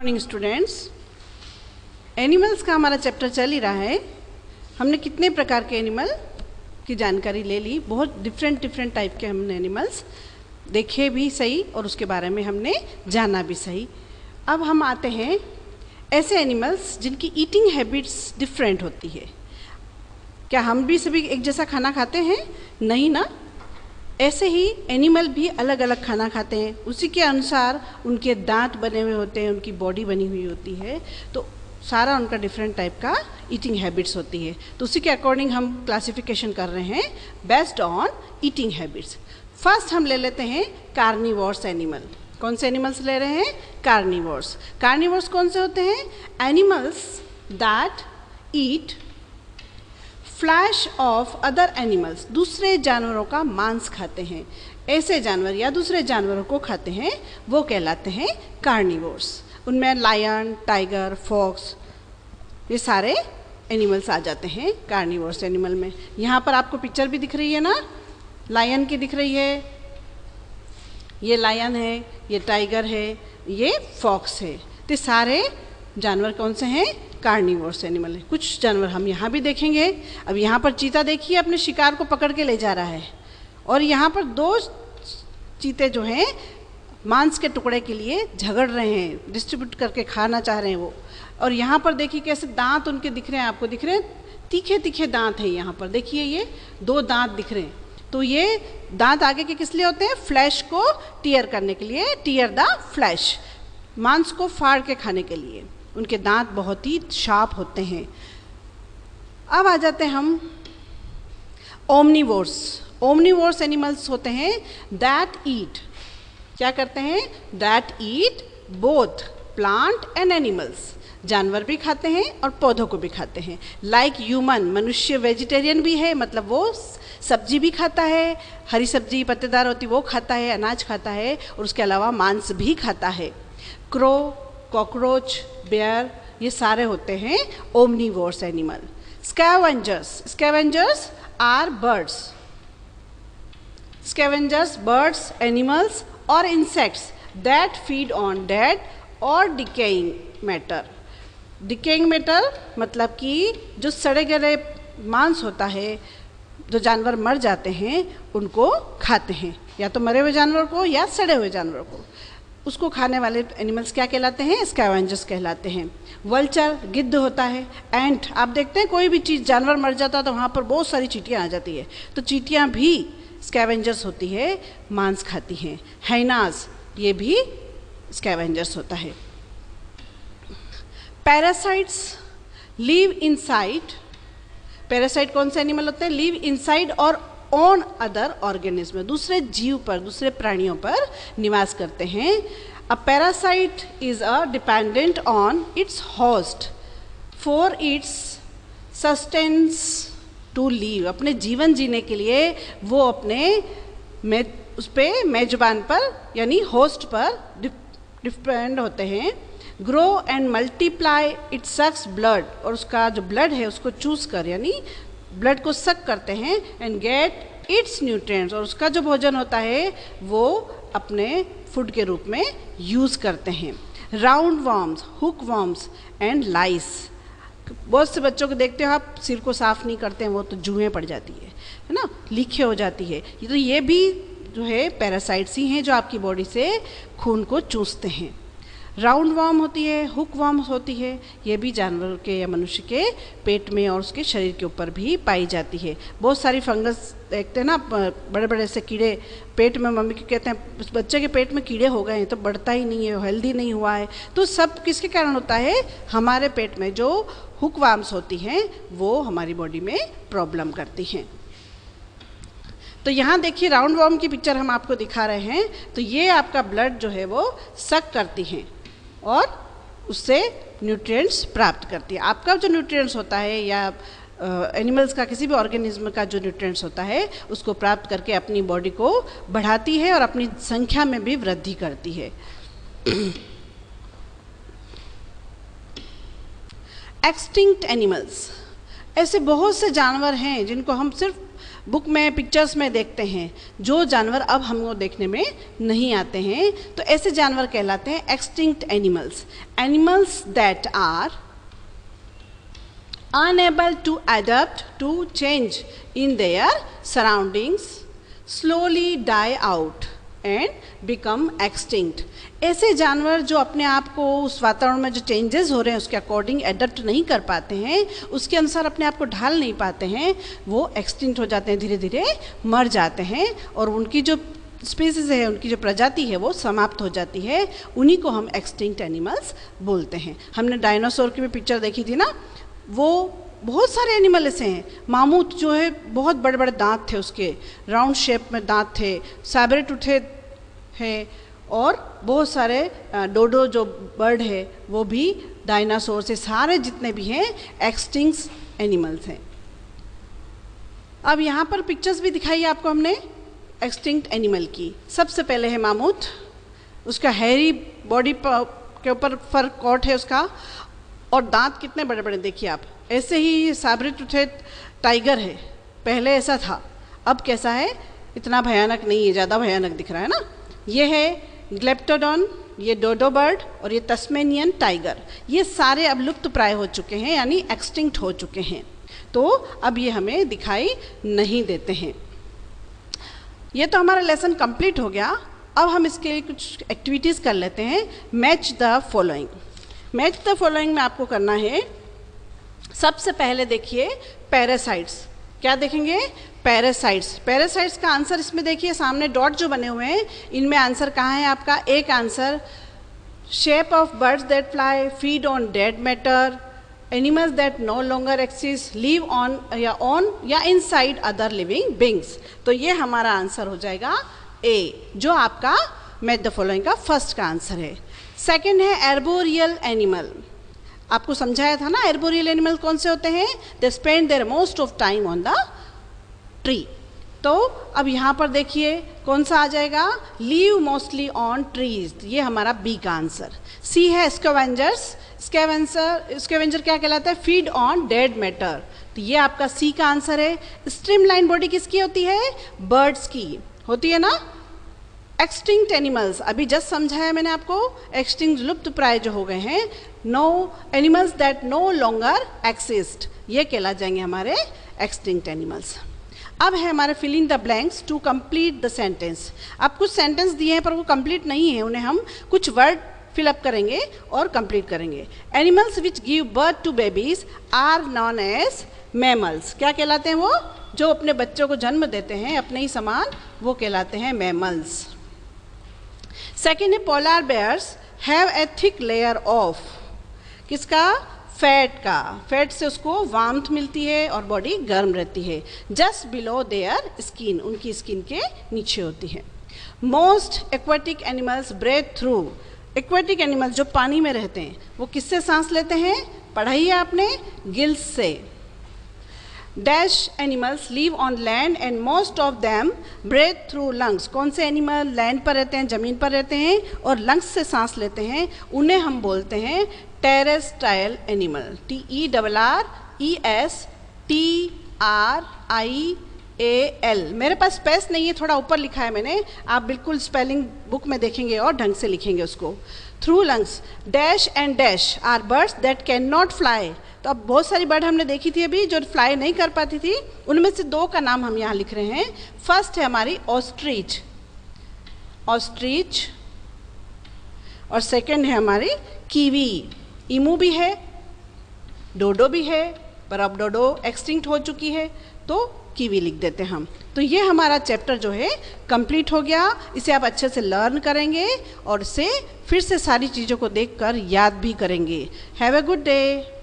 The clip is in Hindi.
मॉर्निंग स्टूडेंट्स, एनिमल्स का हमारा चैप्टर चल ही रहा है। हमने कितने प्रकार के एनिमल की जानकारी ले ली, बहुत डिफरेंट टाइप के हमने एनिमल्स देखे भी सही और उसके बारे में हमने जाना भी सही। अब हम आते हैं ऐसे एनिमल्स जिनकी ईटिंग हैबिट्स डिफरेंट होती है। क्या हम भी सभी एक जैसा खाना खाते हैं? नहीं ना। ऐसे ही एनिमल भी अलग अलग खाना खाते हैं, उसी के अनुसार उनके दांत बने हुए होते हैं, उनकी बॉडी बनी हुई होती है, तो सारा उनका डिफरेंट टाइप का ईटिंग हैबिट्स होती है। तो उसी के अकॉर्डिंग हम क्लासिफिकेशन कर रहे हैं based on eating habits. First हम ले लेते हैं कार्निवोर्स एनिमल। कौन से एनिमल्स ले रहे हैं? कार्निवोर्स। कार्निवोर्स कौन से होते हैं? Animals that eat flash of other animals, दूसरे जानवरों का मांस खाते हैं। ऐसे जानवर या दूसरे जानवरों को खाते हैं वो कहलाते हैं कार्निवोर्स। उनमें लायन, टाइगर, फॉक्स, ये सारे एनिमल्स आ जाते हैं कार्निवोर्स एनिमल में। यहाँ पर आपको पिक्चर भी दिख रही है ना, लायन की दिख रही है, ये लायन है, ये टाइगर है, ये फॉक्स है। तो सारे जानवर कौन से हैं? कार्निवोर्स एनिमल है। कुछ जानवर हम यहाँ भी देखेंगे। अब यहाँ पर चीता देखिए अपने शिकार को पकड़ के ले जा रहा है, और यहाँ पर दो चीते जो हैं मांस के टुकड़े के लिए झगड़ रहे हैं, डिस्ट्रीब्यूट करके खाना चाह रहे हैं वो। और यहाँ पर देखिए कैसे दांत उनके दिख रहे हैं, आपको दिख रहे हैं, तीखे तीखे दांत हैं यहाँ पर। देखिए ये दो दांत दिख रहे हैं। तो ये दांत आगे के किस लिए होते हैं? फ्लैश को टीयर करने के लिए, टीयर द फ्लैश, मांस को फाड़ के खाने के लिए। उनके दांत बहुत ही शार्प होते हैं। अब आ जाते हैं हम ओमनिवोर्स। ओमनिवोर्स एनिमल्स होते हैं दैट ईट, क्या करते हैं? That eat both plant and animals, जानवर भी खाते हैं और पौधों को भी खाते हैं। लाइक ह्यूमन, मनुष्य वेजिटेरियन भी है, मतलब वो सब्जी भी खाता है, हरी सब्जी पत्तेदार होती वो खाता है, अनाज खाता है, और उसके अलावा मांस भी खाता है। क्रो, कॉकरोच, बेयर, ये सारे होते हैं omnivores animal. Scavengers, scavengers are birds. Scavengers birds, animals और insects that feed on dead और डिकेइंग मैटर। डिकेइंग मैटर मतलब कि जो सड़े गले मांस होता है, जो जानवर मर जाते हैं उनको खाते हैं, या तो मरे हुए जानवर को या सड़े हुए जानवर को। उसको खाने वाले एनिमल्स क्या कहलाते हैं? स्कैवेंजर्स कहलाते हैं। वल्चर, गिद्ध होता है। एंट, आप देखते हैं कोई भी चीज़ जानवर मर जाता है तो वहाँ पर बहुत सारी चींटियाँ आ जाती है, तो चींटियाँ भी स्कैवेंजर्स होती है, मांस खाती हैं। हाइनास, ये भी स्कैवेंजर्स होता है। Parasites live inside. पैरासाइट कौन से एनिमल होते हैं? लिव इनसाइड और ऑन अदर ऑर्गेनिज्म, दूसरे जीव पर, दूसरे प्राणियों पर निवास करते हैं। A parasite is a dependent on its host for its sustenance to live. अपने जीवन जीने के लिए वो अपने उस पर मेजबान पर यानी होस्ट पर डिपेंड होते हैं। Grow and multiply, it sucks blood, और उसका जो ब्लड है उसको चूस कर यानी ब्लड को सक करते हैं। एंड गेट इट्स न्यूट्रिएंट्स, और उसका जो भोजन होता है वो अपने फूड के रूप में यूज़ करते हैं। Roundworms, hookworms and lice. बहुत से बच्चों को देखते हो आप, सिर को साफ नहीं करते हैं वो तो जुएँ पड़ जाती है ना, लीखे हो जाती है। तो ये भी जो है पैरासाइट्स ही हैं जो आपकी बॉडी से खून को चूसते हैं। राउंड वर्म होती है, हुक वर्म होती है, ये भी जानवर के या मनुष्य के पेट में और उसके शरीर के ऊपर भी पाई जाती है। बहुत सारी फंगस देखते हैं ना, बड़े बड़े से कीड़े पेट में, मम्मी के कहते हैं उस बच्चे के पेट में कीड़े हो गए हैं तो बढ़ता ही नहीं है, हेल्दी नहीं हुआ है। तो सब किसके कारण होता है? हमारे पेट में जो हुक वर्म्स होती हैं वो हमारी बॉडी में प्रॉब्लम करती हैं। तो यहाँ देखिए राउंड वर्म की पिक्चर हम आपको दिखा रहे हैं। तो ये आपका ब्लड जो है वो सक करती हैं और उससे न्यूट्रिएंट्स प्राप्त करती है। आपका जो न्यूट्रिएंट्स होता है या एनिमल्स का किसी भी ऑर्गेनिज्म का जो न्यूट्रिएंट्स होता है उसको प्राप्त करके अपनी बॉडी को बढ़ाती है और अपनी संख्या में भी वृद्धि करती है। एक्सटिंक्ट एनिमल्स, ऐसे बहुत से जानवर हैं जिनको हम सिर्फ बुक में पिक्चर्स में देखते हैं, जो जानवर अब हमको देखने में नहीं आते हैं, तो ऐसे जानवर कहलाते हैं extinct animals. Animals that are unable to adapt to change in their surroundings slowly die out and become extinct। ऐसे जानवर जो अपने आप को उस वातावरण में जो चेंजेस हो रहे हैं उसके अकॉर्डिंग एडप्ट नहीं कर पाते हैं, उसके अनुसार अपने आप को ढाल नहीं पाते हैं, वो एक्सटिंक्ट हो जाते हैं, धीरे धीरे मर जाते हैं और उनकी जो स्पीसीज है, उनकी जो प्रजाति है वो समाप्त हो जाती है। उन्हीं को हम एक्सटिंक्ट एनिमल्स बोलते हैं। हमने डायनासोर की भी पिक्चर देखी थी ना, वो बहुत सारे एनिमल ऐसे हैं। मामूथ जो है बहुत बड़े बड़े दांत थे, उसके राउंड शेप में दांत थे, सैबरे टूथे हैं, और बहुत सारे डोडो जो बर्ड है वो भी डायनासोर से, सारे जितने भी हैं एक्सटिंक्ट एनिमल्स हैं। अब यहाँ पर पिक्चर्स भी दिखाई आपको हमने एक्सटिंक्ट एनिमल की। सबसे पहले है मामूथ, उसका हैरी बॉडी के ऊपर फर कोट है उसका, और दांत कितने बड़े बड़े देखिए आप। ऐसे ही सैबरे टूथे टाइगर है, पहले ऐसा था, अब कैसा है, इतना भयानक नहीं है, ज़्यादा भयानक दिख रहा है ना। ये है ग्लेप्टोडॉन, ये डोडो बर्ड और ये तस्मेनियन टाइगर, ये सारे अब लुप्त प्राय हो चुके हैं, यानी एक्सटिंक्ट हो चुके हैं, तो अब ये हमें दिखाई नहीं देते हैं। ये तो हमारा लेसन कंप्लीट हो गया। अब हम इसके लिए कुछ एक्टिविटीज़ कर लेते हैं। Match the following. Match the following में आपको करना है, सबसे पहले देखिए पैरासाइट्स। क्या देखेंगे? पैरासाइट्स। पैरासाइट्स का आंसर इसमें देखिए, सामने डॉट जो बने हुए हैं, इनमें आंसर कहाँ है आपका? एक answer shape of birds that fly, feed on dead matter, animals that no longer exist, live on या इनसाइड अदर लिविंग बींग्स। तो ये हमारा आंसर हो जाएगा ए, जो आपका मैच द फॉलोइंग का फर्स्ट का आंसर है। सेकेंड है एर्बोरियल एनिमल। आपको समझाया था ना एर्बोरियल एनिमल कौन से होते हैं? They spend their most of time on the tree. तो अब यहाँ पर देखिए कौन सा आ जाएगा? लीव मोस्टली ऑन ट्रीज, ये हमारा बी का आंसर। सी है स्कैवेंजर्स। स्कैवेंजर क्या कहलाता है? फीड ऑन डेड मैटर, तो ये आपका सी का आंसर है। स्ट्रीमलाइन बॉडी किसकी होती है? बर्ड्स की होती है ना। एक्सटिंक्ट एनिमल्स अभी जस्ट समझाया मैंने आपको, एक्सटिंक्ट लुप्त प्राय जो हो गए हैं, no animals that no longer exist, ये कहला जाएंगे हमारे एक्सटिंक्ट एनिमल्स। अब है हमारे filling the blanks to complete the sentence. अब कुछ सेंटेंस दिए हैं पर वो कंप्लीट नहीं है, उन्हें हम कुछ वर्ड फिलअप करेंगे और कंप्लीट करेंगे। Animals which give birth to babies are known as mammals. क्या कहलाते हैं वो? जो अपने बच्चों को जन्म देते हैं अपने ही समान, वो कहलाते हैं मैमल्स। सेकेंड है polar bears have a thick layer of, किसका? फैट का। फैट से उसको वार्मथ मिलती है और बॉडी गर्म रहती है। जस्ट बिलो देयर स्किन, उनकी स्किन के नीचे होती है। Most aquatic animals breathe through. Aquatic animals जो पानी में रहते हैं वो किससे सांस लेते हैं? पढ़ाई है आपने, गिल्स से। Dash animals live on land and most of them breathe through lungs. कौन से एनिमल लैंड पर रहते हैं, ज़मीन पर रहते हैं और लंग्स से सांस लेते हैं? उन्हें हम बोलते हैं टेरेस्ट्राइल एनिमल। TERRESTRIAL। मेरे पास स्पेस नहीं है, थोड़ा ऊपर लिखा है मैंने, आप बिल्कुल स्पेलिंग बुक में देखेंगे और ढंग से लिखेंगे उसको। Through lungs. Dash and dash are birds that can not fly. तो अब बहुत सारी बर्ड हमने देखी थी अभी जो फ्लाई नहीं कर पाती थी, उनमें से दो का नाम हम यहाँ लिख रहे हैं। फर्स्ट है हमारी ऑस्ट्रिच, ऑस्ट्रिच, और सेकंड है हमारी कीवी। ईमू भी है, डोडो भी है, पर अब डोडो एक्सटिंक्ट हो चुकी है, तो कीवी लिख देते हैं हम। तो ये हमारा चैप्टर जो है कंप्लीट हो गया। इसे आप अच्छे से लर्न करेंगे और इसे फिर से सारी चीज़ों को देखकर याद भी करेंगे। Have a good day.